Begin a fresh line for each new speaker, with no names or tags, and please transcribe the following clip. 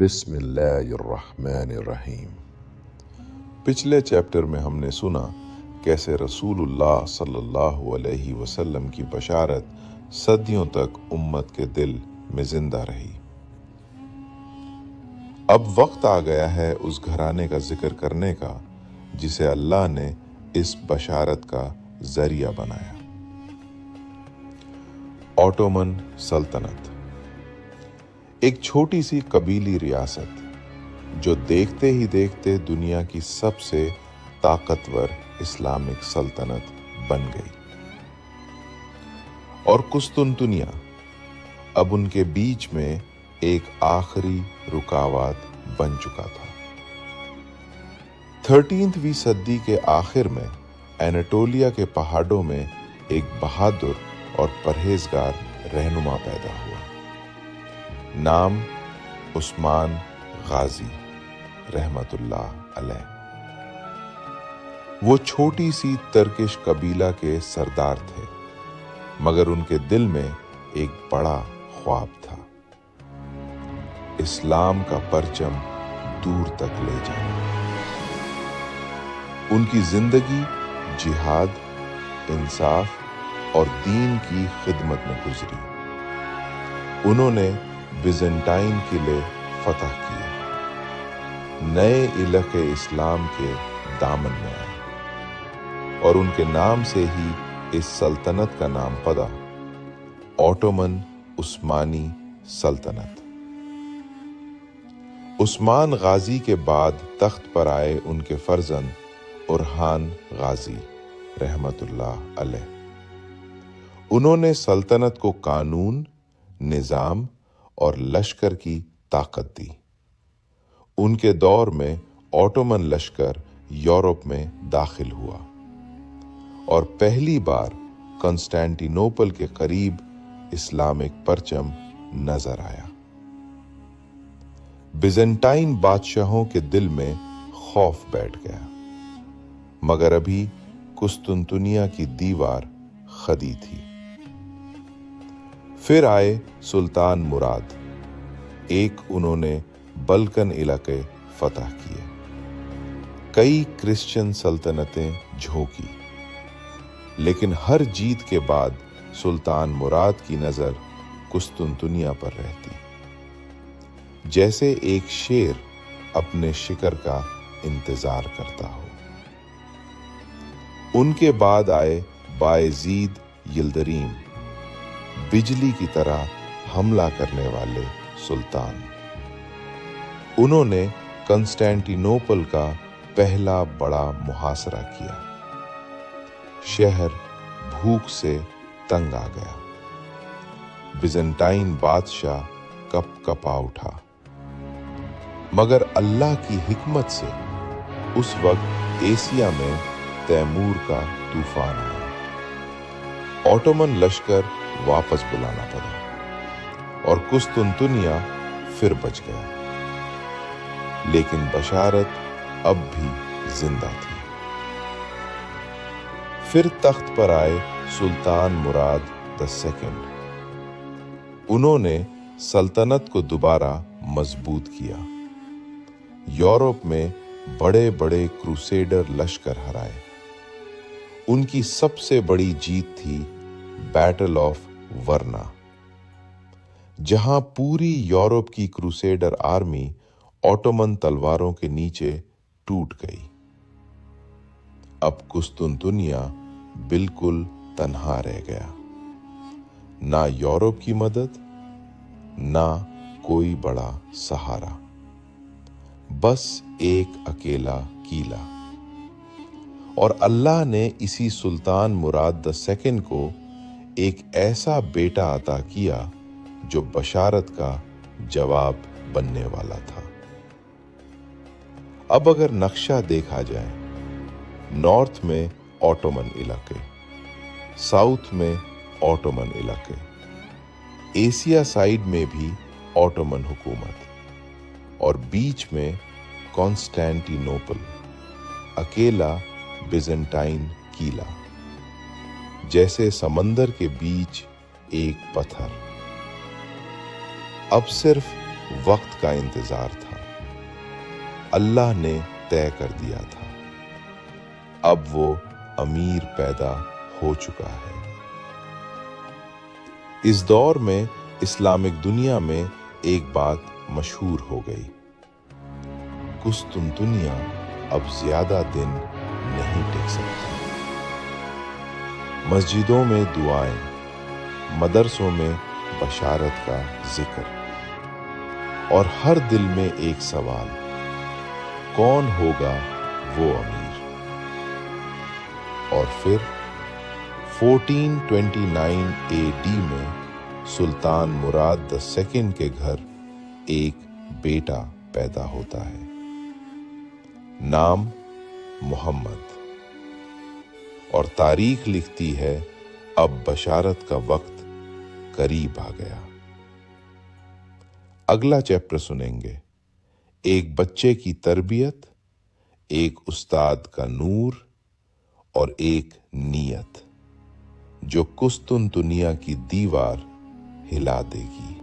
بسم اللہ الرحمن الرحیم۔ پچھلے چیپٹر میں ہم نے سنا کیسے رسول اللہ صلی اللہ علیہ وسلم کی بشارت صدیوں تک امت کے دل میں زندہ رہی۔ اب وقت آ گیا ہے اس گھرانے کا ذکر کرنے کا جسے اللہ نے اس بشارت کا ذریعہ بنایا۔ اوٹومن سلطنت ایک چھوٹی سی قبیلی ریاست جو دیکھتے ہی دیکھتے دنیا کی سب سے طاقتور اسلامک سلطنت بن گئی، اور قسطنطنیہ اب ان کے بیچ میں ایک آخری رکاوٹ بن چکا تھا۔ 13ویں صدی کے آخر میں اناٹولیا کے پہاڑوں میں ایک بہادر اور پرہیزگار رہنما پیدا ہوا، نام عثمان غازی رحمت اللہ علیہ۔ وہ چھوٹی سی ترکش قبیلہ کے سردار تھے، مگر ان کے دل میں ایک بڑا خواب تھا، اسلام کا پرچم دور تک لے جانا۔ ان کی زندگی جہاد، انصاف اور دین کی خدمت میں گزری۔ انہوں نے بیزنٹائن قلعے فتح کیے، نئے علاقے اسلام کے دامن میں آئے، اور ان کے نام سے ہی اس سلطنت کا نام پڑا، اوٹومن عثمانی سلطنت۔ عثمان غازی کے بعد تخت پر آئے ان کے فرزند اورحان غازی رحمت اللہ علیہ۔ انہوں نے سلطنت کو قانون، نظام اور لشکر کی طاقت دی۔ ان کے دور میں اوٹومن لشکر یورپ میں داخل ہوا اور پہلی بار کنسٹینٹی نوپل کے قریب اسلامک پرچم نظر آیا۔ بیزنٹائن بادشاہوں کے دل میں خوف بیٹھ گیا، مگر ابھی قسطنطنیہ کی دیوار کھڑی تھی۔ پھر آئے سلطان مراد، انہوں نے بلکن علاقے فتح کیے، کئی کرسچن سلطنتیں جھونکی، لیکن ہر جیت کے بعد سلطان مراد کی نظر قسطنطنیہ پر رہتی، جیسے ایک شیر اپنے شکار کا انتظار کرتا ہو۔ ان کے بعد آئے بایزید یلدریم، بجلی کی طرح حملہ کرنے والے سلطان۔ انہوں نے کنسٹینٹی نوپل کا پہلا بڑا محاصرہ کیا، شہر بھوک سے تنگ آ گیا، بیزنٹائن بادشاہ کپ کپا اٹھا، مگر اللہ کی حکمت سے اس وقت ایشیا میں تیمور کا طوفان آیا، اوٹومن لشکر واپس بلانا پڑا، اور قسطنطنیہ پھر بچ گیا، لیکن بشارت اب بھی زندہ تھی۔ پھر تخت پر آئے سلطان مراد II۔ انہوں نے سلطنت کو دوبارہ مضبوط کیا، یورپ میں بڑے بڑے کروسیڈر لشکر ہرائے۔ ان کی سب سے بڑی جیت تھی بیٹل آف ورنا، جہاں پوری یورپ کی کروسیڈر آرمی اوٹومن تلواروں کے نیچے ٹوٹ گئی۔ اب قسطنطنیہ بالکل تنہا رہ گیا، نہ یورپ کی مدد، نہ کوئی بڑا سہارا، بس ایک اکیلا قلعہ۔ اور اللہ نے اسی سلطان مراد II کو ایک ایسا بیٹا عطا کیا جو بشارت کا جواب بننے والا تھا۔ اب اگر نقشہ دیکھا جائے، نارتھ میں اوٹومن علاقے، ساؤتھ میں اوٹومن علاقے، ایشیا سائیڈ میں بھی اوٹومن حکومت، اور بیچ میں کنسٹینٹی نوپل، اکیلا بیزنٹائن قلعہ، جیسے سمندر کے بیچ ایک پتھر۔ اب صرف وقت کا انتظار تھا، اللہ نے طے کر دیا تھا، اب وہ امیر پیدا ہو چکا ہے۔ اس دور میں اسلامک دنیا میں ایک بات مشہور ہو گئی، قسطنطنیہ اب زیادہ دن نہیں ٹک سکتا۔ مسجدوں میں دعائیں، مدرسوں میں بشارت کا ذکر، اور ہر دل میں ایک سوال، کون ہوگا وہ امیر؟ اور پھر 1429 AD میں سلطان مراد II کے گھر ایک بیٹا پیدا ہوتا ہے، نام محمد، اور تاریخ لکھتی ہے اب بشارت کا وقت قریب آ گیا۔ اگلا چیپٹر سنیں گے، ایک بچے کی تربیت، ایک استاد کا نور، اور ایک نیت جو قسطنطنیہ کی دیوار ہلا دے گی۔